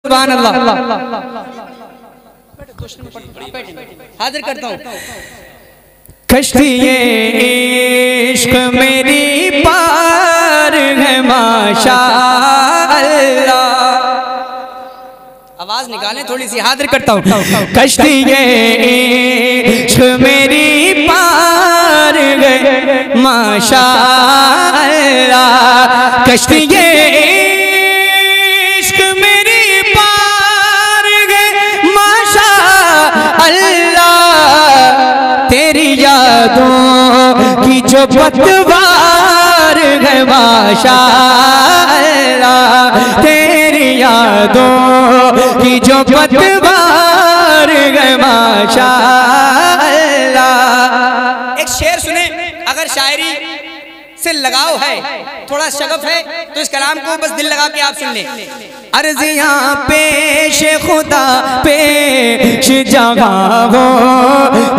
सुभान अल्लाह। हाजिर करता हूँ। कश्तिये इश्क मेरी पार है माशा अल्लाह। आवाज निकालें थोड़ी सी। हाजिर करता हूँ। कश्तिये इश्क मेरी पार है माशा अल्लाह। कश्तिये की जो पतवार है माशा अल्लाह। तेरी यादों की जो पतवार है माशा अल्लाह। एक शेर सुने, अगर शायरी से लगाव है, थोड़ा शगफ है, तो इस कलाम को बस दिल लगा के आप सुन लें। अर्ज़ियाँ पेश खुदा पेश जगावो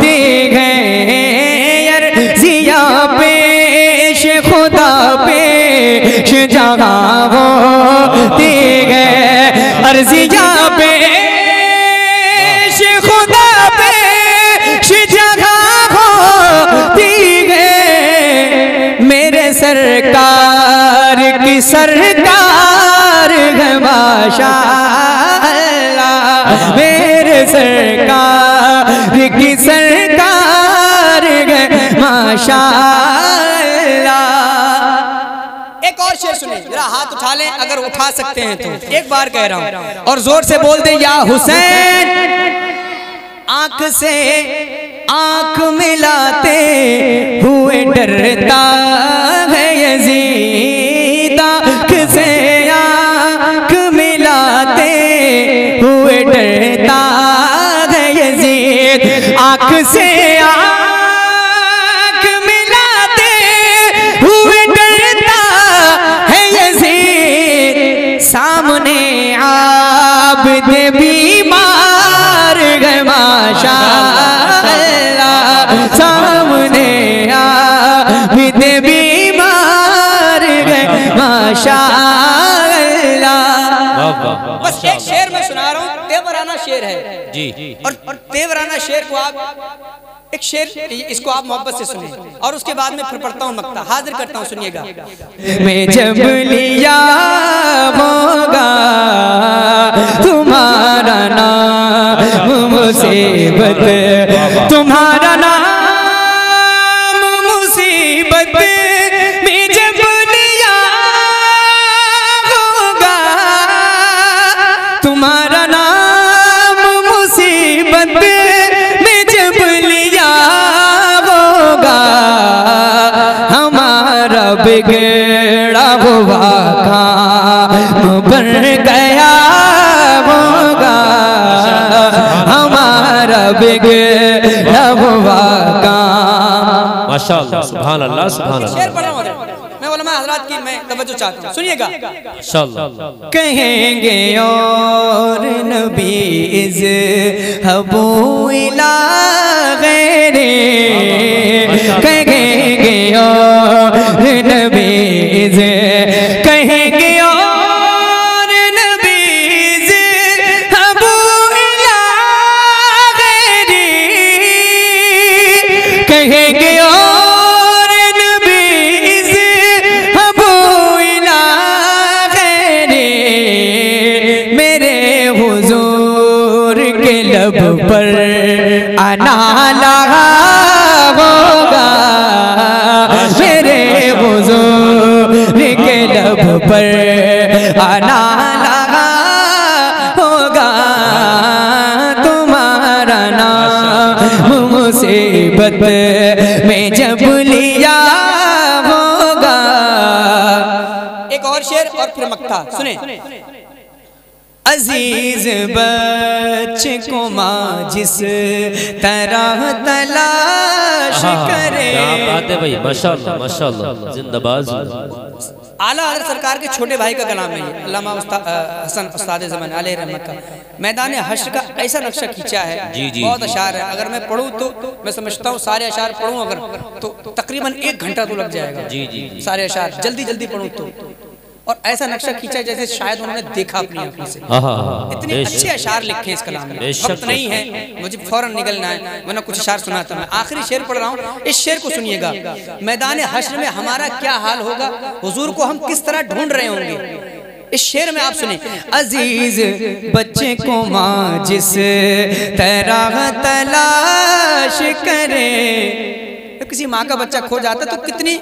दी गए, अर्ज़ियाँ पेश खुदा पेश जगावो दी गए, अर्ज़ियाँ पेश खुदा पेश जगावो दी गए। मेरे सरकार की सरकार है माशा अल्लाह। मेरे सरकार की सरकार है माशा अल्लाह। एक और शेर सुने, जरा हाथ उठा लें अगर उठा सकते हैं तो। एक बार कह रहा हूं और जोर से बोल दें, या हुसैन। आंख से आंख मिलाते हुए डरता है यज़ीद, आंख से आंख मिलाते हुए डरता है यज़ीद, आंख से आंख मिलाते हुए डरता है यज़ीद। सामने आबिद बीमार है माशा अल्लाह। सामने आबिद बीमार है माशा अल्लाह। बस एक शेर में सुना रहा हूँ, तेवराना शेर है जी। और तेवराना शेर को आप एक शेर, इसको आप मोहब्बत से सुने और उसके बाद में फिर पढ़ता हूँ मक्ता। हाजिर करता हूँ, सुनिएगा। मैं जब लिया होगा तुम्हारा नाम मुसीबत, तुम्हारा नाम मुसीबत में जब लिया होगा, तुम्हारा नाम मुसीबत में जब लिया होगा, हमारा बिगड़ा हुआ काम बन गया होगा, हमारा बिगड़ा हुआ काम। माशाअल्लाह, सुभान अल्लाह, सुभान अल्लाह। शेर पढ़ रहा हूं मैं, उलमा हज़रात की मैं तवज्जो चाहता हूं, सुनिएगा। माशाअल्लाह। कहेंगे और नबी इज़हबू इला गैरे, कहेंगे और नबी कहेंगे और नबी इज़हबू इला गैरे, कहेंगे और नबी इज़हबू इला गैरे। मेरे हुजूर के लब पर आना लगा होगा, मेरे हुजूर के लब पर आना लगा होगा, तुम्हारा नाम मुसीबत में जब लिया होगा। एक और शेर और फिर मक्ता सुने। अजीज बच्चे को माँ जिस तरह तलाश करे। क्या बात है भाई, माशाअल्लाह माशाअल्लाह, जिंदाबाद। आला हज़रत सरकार के छोटे भाई का कलाम है ये, अल्लामा हसन उस्ताद ज़मान अलैहि रहमत का। मैदान हश्र का ऐसा नक्शा खींचा है, बहुत अशार है। अगर मैं पढ़ूँ तो मैं समझता हूँ सारे अशार पढ़ूँ अगर तो तकरीबन 1 घंटा तो लग जाएगा। जी जी, सारे अशार जल्दी जल्दी पढ़ूँ तो। और ऐसा नक्शा खींचा जैसे शायद उन्होंने देखा अपनी आंखों से। इतने अच्छे अशार लिखे इस कलाम में। वक्त नहीं है, मुझे फौरन निकलना है, वरना कुछ अशार सुनाता मैं। आखिरी शेर पढ़ रहा हूँ, इस शेर को सुनिएगा। मैदान हश्र में हमारा क्या हाल होगा, हुजूर को हम किस तरह ढूंढ रहे होंगे। इस शेर में आप सुने, अजीज बच्चे को माँ जिस तरह तलाश करे। तो किसी माँ का बच्चा खो जाता तो कितनी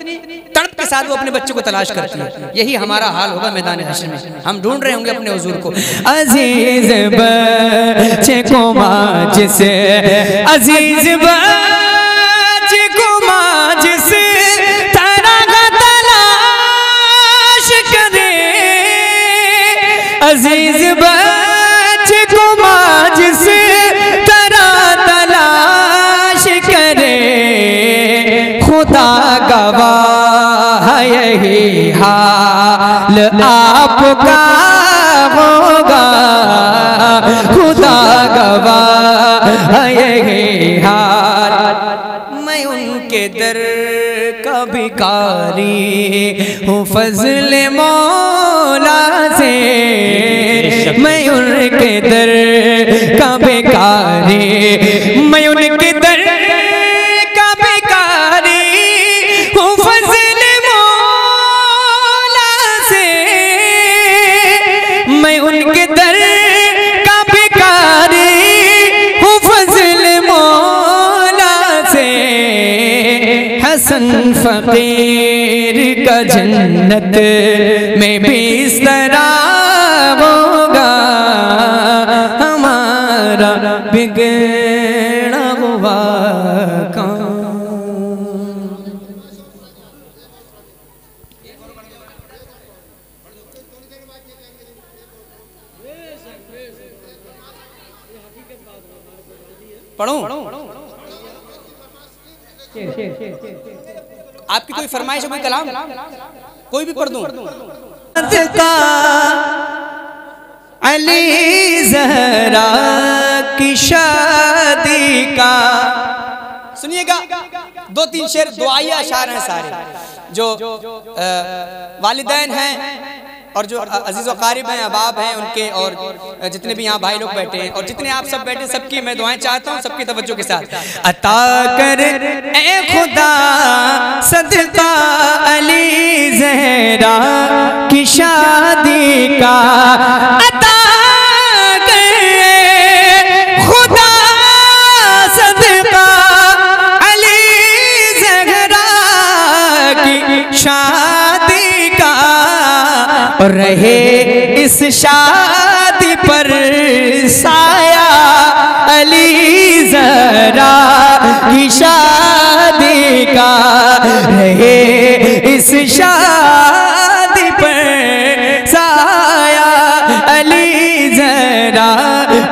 तड़प के साथ वो अपने बच्चे को तलाश करती है। यही हमारा हाल होगा मैदान हश्र में, हम ढूंढ रहे होंगे अपने हुजूर को। अजीज बच्चे को माँ जिस, अजीज बच्चे को माँ जिस तरह तलाश करे। अजीज बच्चे को माँ जिस तरह तलाश करे। खुदा गवाह यही हाल आपका होगा, खुदा गवाह यही हाल। मैं उनके दर का भिखारी हूँ फजल मौला से। मैं उनके दर का भिखारी, मैं उनके दर का भिखारी हूँ फजल मौला से। मैं उनके दर का भिखारी हूँ फजल मौला से। हसन फकीर का जन्नत में बिस्तरा होगा, हमारा बिगड़ा हुआ काम। पढ़ूं? आपकी कोई फरमाइश है, कोई कलाम, कोई भी पढ़ दूं? अली ज़हरा की शादी का, सुनिएगा। 2-3 शेर दुआया अशार हैं सारे, जो वालिदैन हैं और जो अजीज़ व क़ारिब हैं, अहबाब हैं उनके, और जितने भी यहाँ भाई लोग बैठे हैं और जितने आप सब बैठे, सबकी मैं दुआएं चाहता हूँ, सबकी तवज्जो के साथ। अता कर ए खुदा सदका अली ज़हरा की शादी का। अता कर खुदा सदका अली ज़हरा की शादी का। और रहे इस शादी पर साया अली ज़हरा की शादी का। रहे इस शादी पर साया अली ज़हरा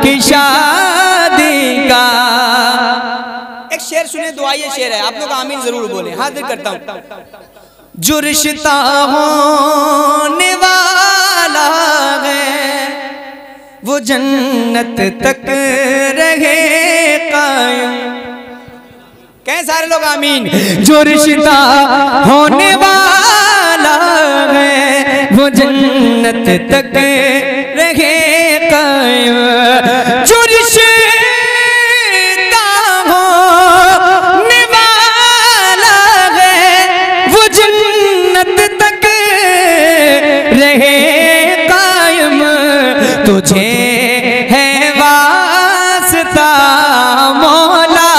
की शादी का। एक शेर सुने, दुआई शेर है, आप लोग आमीन जरूर बोले। हाजिर करता हूँ। जो रिश्ता होने वाला है वो जन्नत तक रहे कायम। कहें सारे लोग आमीन। जो रिश्ता होने वाला है वो जन्नत तक रहे कायम। जो रिश्ता होने वाला है वो जन्नत तक रहे कायम। तुझे है वास्ता मौला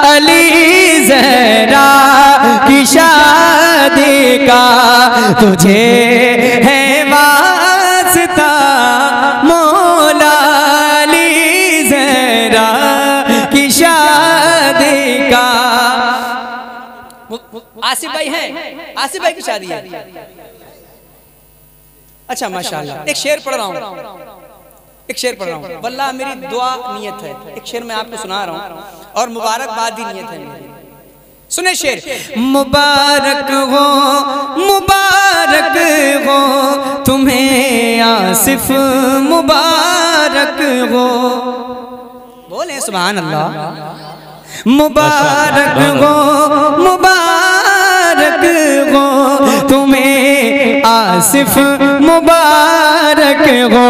अली ज़हरा की शादी का। तुझे है वास्ता मौला अली ज़हरा की शादी का। आसिफ भाई हैं, आसिफ भाई की शादी है। अच्छा माशाल्लाह। एक शेर पढ़ रहा हूँ, एक शेर पढ़ रहा हूँ। वल्लाह मेरी दुआ नियत है, एक शेर मैं आपको सुना रहा हूँ और मुबारकबाद भी नियत है मेरी। सुने शेर। मुबारक हो तुम्हें आसिफ, मुबारक हो। बोले सुभान अल्लाह। मुबारक मुबारक हो तुम्हें आसिफ मुबारक हो,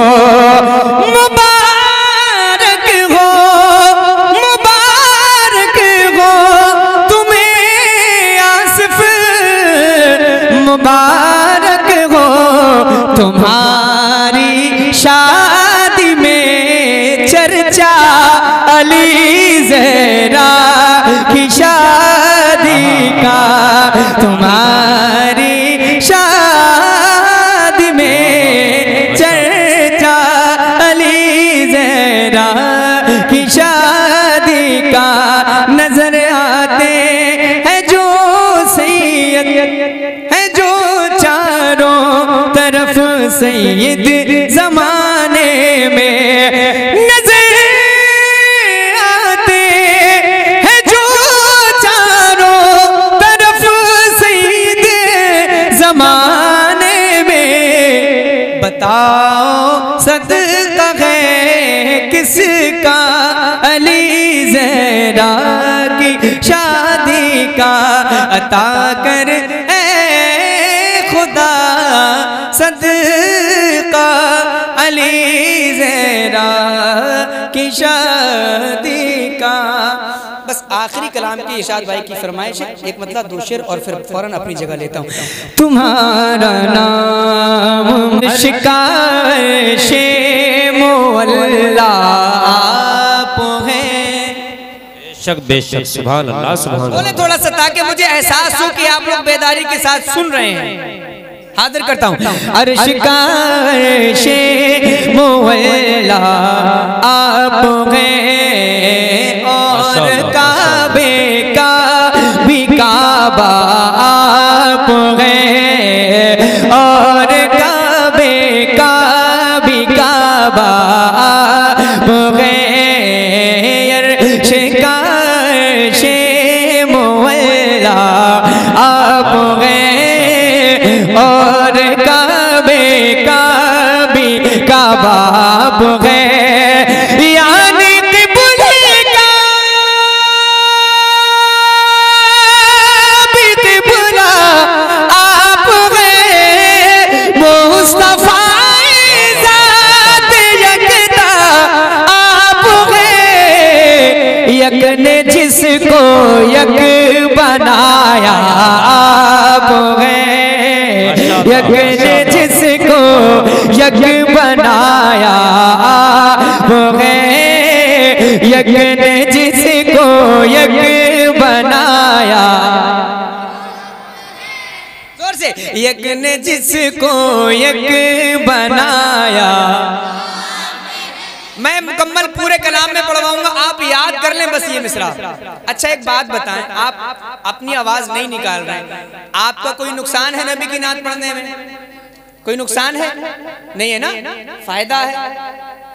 मुबारक हो, मुबारक हो तुम्हें आसिफ मुबारक हो। तुम्हारी शादी में चर्चा अली ज़हरा की शादी का, तुम्हारी शादी में चर्चा अली ज़हरा की शादी का। नजर आते हैं जो सैयद है जो चारों तरफ सैयद जमाने में, नजर आते हैं जो चारों तरफ सैयद जमाने में। बताओ सदका है किसका अली ज़हरा की शादी का, अता कर खुदा सदका अली ज़हरा की शादी का। बस आखिरी कलाम की इरशाद भाई की फरमाइश है, एक मतलब दो शेर और फिर फौरन अपनी जगह लेता हूँ। तुम्हारा नाम शिकायशे मोअल्ला आप है। बेशक सुभान अल्लाह सुभान अल्लाह। बोले थोड़ा सा ताकि मुझे एहसास हो कि आप लोग बेदारी के साथ सुन रहे हैं। हाजिर करता हूँ। अर्श का अर्शे मोअल्ला आप हैं और काबे का भी काबा आप हैं और काबे का भी काबा आप हैं। अर्श का अर्शे मोअल्ला आप हैं और काबे का भी काबा आप हैं। यानी क़िबले का भी क़िबला आप हैं। मुस्तफ़ा ज़ात यकता आप हैं। यक ने जिसको यक बनाया आप हैं। यक ने जिसको यक बनाया आप हैं। यक ने जिसको यक बनाया, जोर से, यक ने जिसको यक बनाया। मैं मुकम्मल पूरे कलाम में पढ़वाऊंगा, आप याद कर लें बस ये मिसरा। अच्छा एक बात बताएं, आप अपनी आवाज नहीं निकाल रहे हैं, आपका कोई नुकसान है नबी की नात पढ़ने में? कोई नुकसान है? नहीं है ना? फायदा है,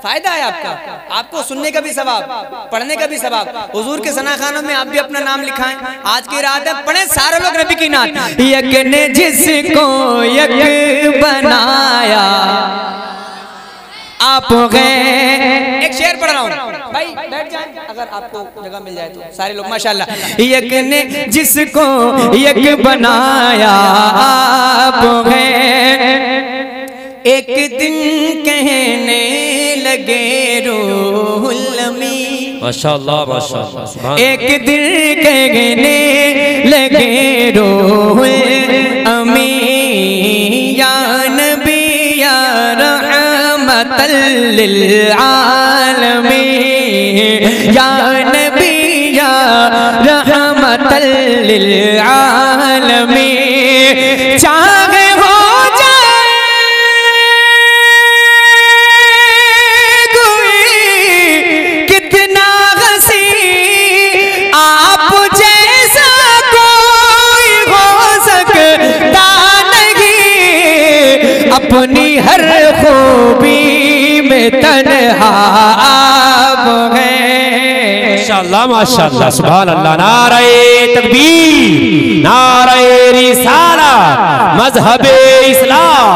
फायदा है आपका, आपको सुनने का भी सवाब, पढ़ने का भी सवाब। हुजूर के सनाखानों में आप भी अपना नाम लिखाएं। आज की रात है, पढ़े सारे लोग नबी की नात। यक ने जिसको यक बनाया आप गए। एक शेर पढ़ रहा हूँ भाई, बैठ जाए अगर आपको जगह मिल जाए तो, सारे लोग माशाल्लाह। यक ने जिसको यक बनाया आप गए। एक दिन कहने लगे रूहुल अमीन, माशाल्लाह माशाल्लाह। एक दिन कहने लगे रूहुल अमीन, या नबी या रहमतल लिल आलमीन, या नबी या रहमतल लिल आलमीन। चाहे हो अपनी हर खूबी में तन्हा आप हैं। माशाल्लाह माशाल्लाह सुभान अल्लाह। नारे तकबीर, नारे रिसालत, मज़हबे इस्लाम,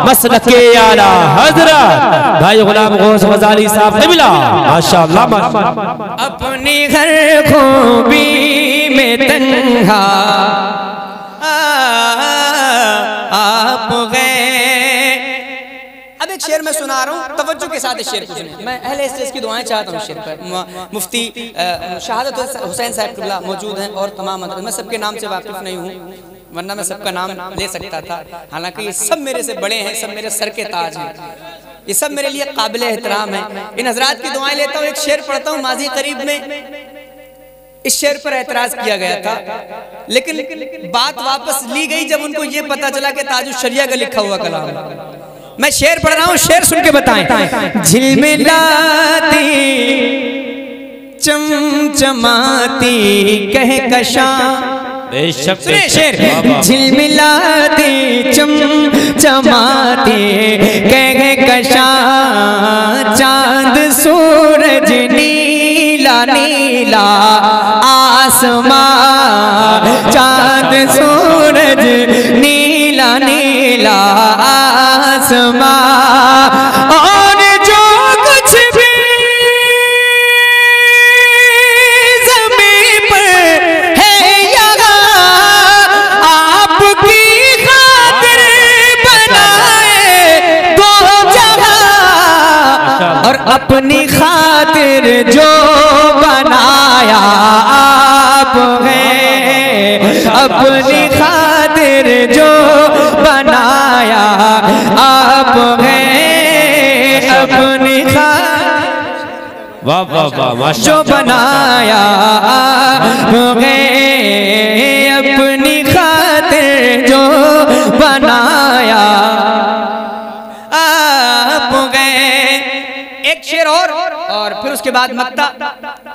मसलके आला हज़रत भाई गुलाम गौस ग़ज़ाली साहब क़िबला। माशाल्लाह माशाल्लाह। अपनी हर खूबी में तन्हा आप गए। अब एक शेर मैं सुना रहा हूँ, तवज्जो के साथ इस शेर को सुनिए। मैं अहले स्टेज की दुआएं चाहता हूँ। शेर पर मुफ्ती शहादत हुसैन साहब किबला मौजूद हैं और तमाम मदरसे, मैं सबके नाम से वाकिफ नहीं हूँ, वरना मैं सबका नाम ले सकता था। हालांकि ये सब मेरे से बड़े हैं, सब मेरे सर के ताज हैं, ये सब मेरे लिए काबिल एहतराम है। इन हजरात की दुआएं लेता हूँ। एक शेर पढ़ता हूँ। माजी करीब में इस शेर पर एतराज किया गया था, लेकिन बात वापस ली गई जब उनको ये पता चला कि ताजुल शरिया का लिखा हुआ कलाम है। मैं शेर पढ़ रहा हूँ, शेर सुन के बताएं। झिलमिलाती चमचमाती कहकशां, बेशक सुनिए शेर। झिलमिलाती चमचमाती कहकशां, चांद सूरज नीला नीला आसमां, चांद सूरज नीला नीला आसमां, और जो कुछ भी ज़मीन पर है यहाँ, आपकी खातिर बनाए दो जहां, और अपनी खातिर जो बनाया आप हैं, अपनी खातिर जो बनाया आप हैं, अपनी खातिर वाह वाह वाह माशा जो बनाया आप हैं, अपनी खातिर जो बनाया आप हैं। एक शेर और फिर उसके बाद मक्ता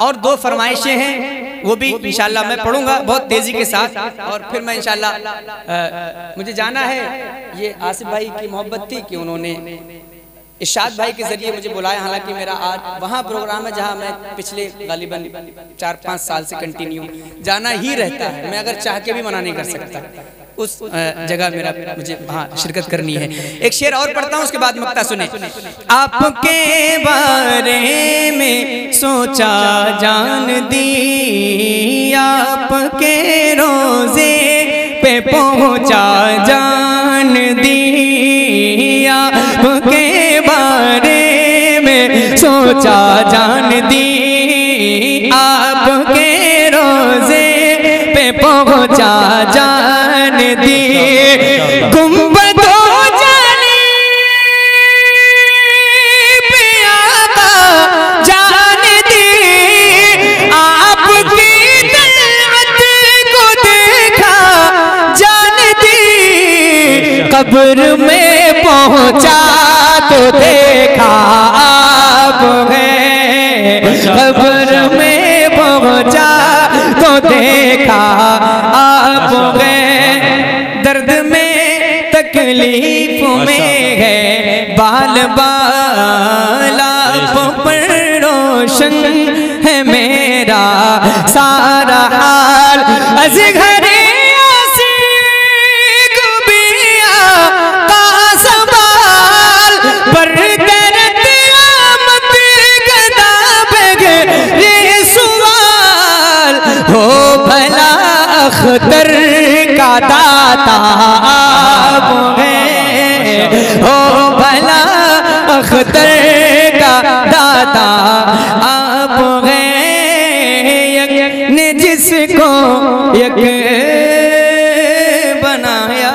और दो फरमाइशें हैं, वो भी इंशाल्लाह मैं पढ़ूंगा बहुत तेजी के साथ, और फिर मैं इंशाल्लाह मुझे जाना है। ये आसिफ भाई की मोहब्बत थी कि उन्होंने इरशाद भाई के जरिए मुझे बुलाया। हालांकि मेरा आज वहाँ प्रोग्राम है जहाँ मैं पिछले गालिबन 4-5 साल से कंटिन्यू जाना ही रहता है। मैं अगर चाह के भी मना नहीं कर सकता, उस जगह मेरा मुझे वहाँ शिरकत करनी है। एक शेर और पढ़ता हूँ, उसके बाद मक्ता सुने। आपके बारे में सोचा जान दी, आपके रोजे पे पहुँचा जान दी, आपके बारे में सोचा जान दी, आपके रोजे पे पहुँचा जान दी, गुंबदों जाने पे आका जान दी, आपकी तलवत को देखा जान दी, कब्र में पहुँचा तो देखा आप हैं, कब्र में पहुँचा तो देखा आप हैं, दर्द में तकलीफ में है बाल बाला, पर रोशन है मेरा सारा हाल, अज़ग़र अख्तर का दाता आप हैं, हो भला अख्तर का दाता आप हैं, ने जिसको यक बनाया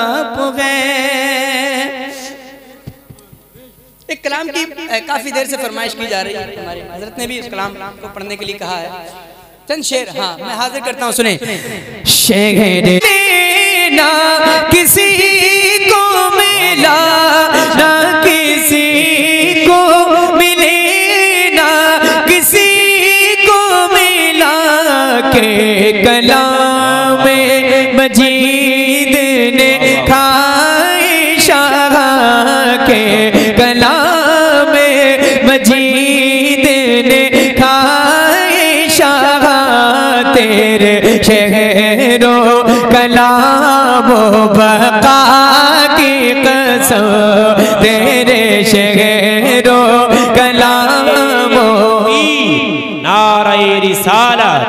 आप हैं। एक कलाम की काफी देर से फरमाइश की जा रही है, हमारे हजरत ने भी इस कलाम को पढ़ने के लिए कहा है। चंद शेर हाँ मैं हाजिर करता हूँ, सुने। शेर ना किसी को मिला, ना किसी को मिले, ना किसी को मिला, के कलाम मजीद ने खाए शाह के, कलाम मजीद ने खाए शाह, तेरे शहरो कलामो बका की कसम, तेरे शहरो कलामो नारे रिसालत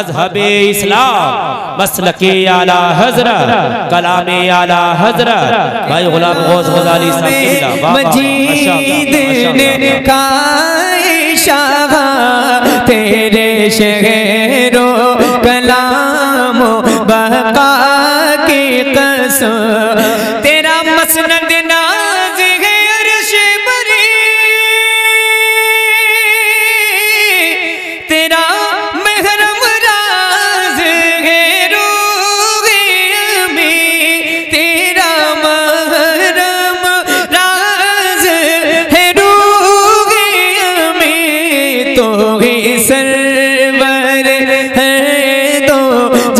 मजहबे इस्लाम मसलके आला हजरत कलामे आला हजरत भाई गुलाम गौस गजाली साहब मजीद ने कायशा तेरे शहरो कलामो बका की कसम तेरा मसनद नाज है अर्श बरी तेरा महरम राज है रूहे में तेरा महरम राज है रूहे में तो ही सरवर है तो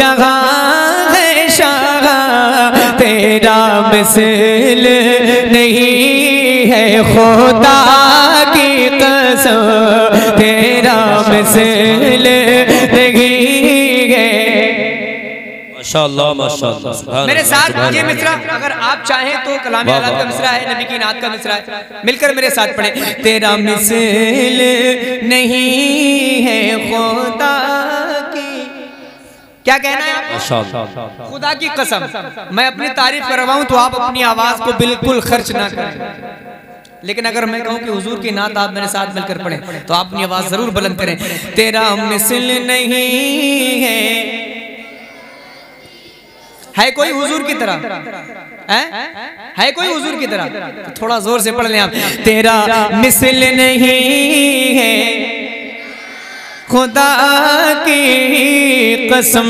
जहां है शाह तेरा मिसल नहीं है खुदा की कसम तेरा मिसल नहीं है। माशाअल्लाह माशाअल्लाह सुभान मेरे अल्लाह, साथ सुभान ये अल्लाह। मिसरा अगर आप चाहें तो कलाम आलात का मिसरा है, नबी की नात का मिसरा है, मिलकर मेरे साथ पढ़े। तेरा मिसल नहीं है खुदा की, क्या कहना है आपको? माशाअल्लाह खुदा की कसम मैं अपनी तारीफ करवाऊं तो आप अपनी आवाज को बिल्कुल खर्च ना करें, लेकिन अगर मैं कहूं कि हुजूर की नात आप मेरे साथ मिलकर पढ़ें तो आप अपनी आवाज जरूर बुलंद करें। तेरा मिसल नहीं है कोई हुजूर की तरह है कोई हुजूर की तरह, तो थोड़ा जोर से पढ़ लें आप। तेरा मिसल नहीं है खुदा की कसम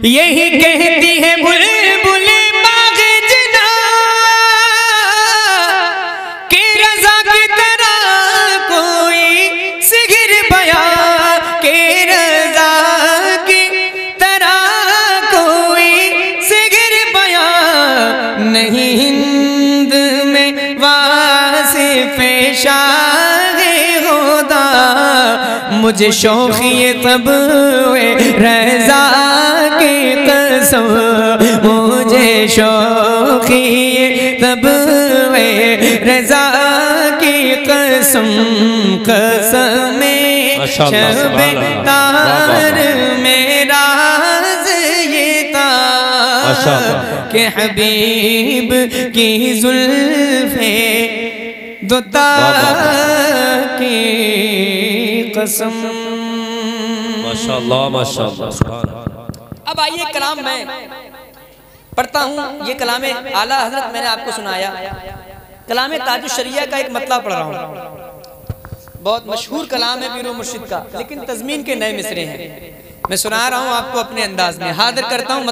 यही कहती है बुलबुल बाग़ जना के रज़ा की तरह कोई सिगर बया के रज़ा की तरह कोई सिगर बया नहीं हिंद में वासिफ़े शाह खुदा मुझे शौक़िए तब रज़ा की कसम मुझे शौक़िए तब रज़ा की कसम कसमे शब तार मेरा ये था कि हबीब की जुल्फ़े दुता की कसम। माशाअल्लाह माशाअल्लाह सुभान अल्लाह। अब आइए कलाम मैं पढ़ता हूँ, ये कलाम आला हजरत मैंने आपको सुनाया, कलाम ताजुश शरिया का एक मतलब पढ़ रहा हूँ, बहुत मशहूर कलाम है पीरो मुर्शिद का, लेकिन तज़मीन के नए मिसरे हैं, मैं सुना रहा हूँ आपको अपने अंदाज में, हाजिर करता हूँ।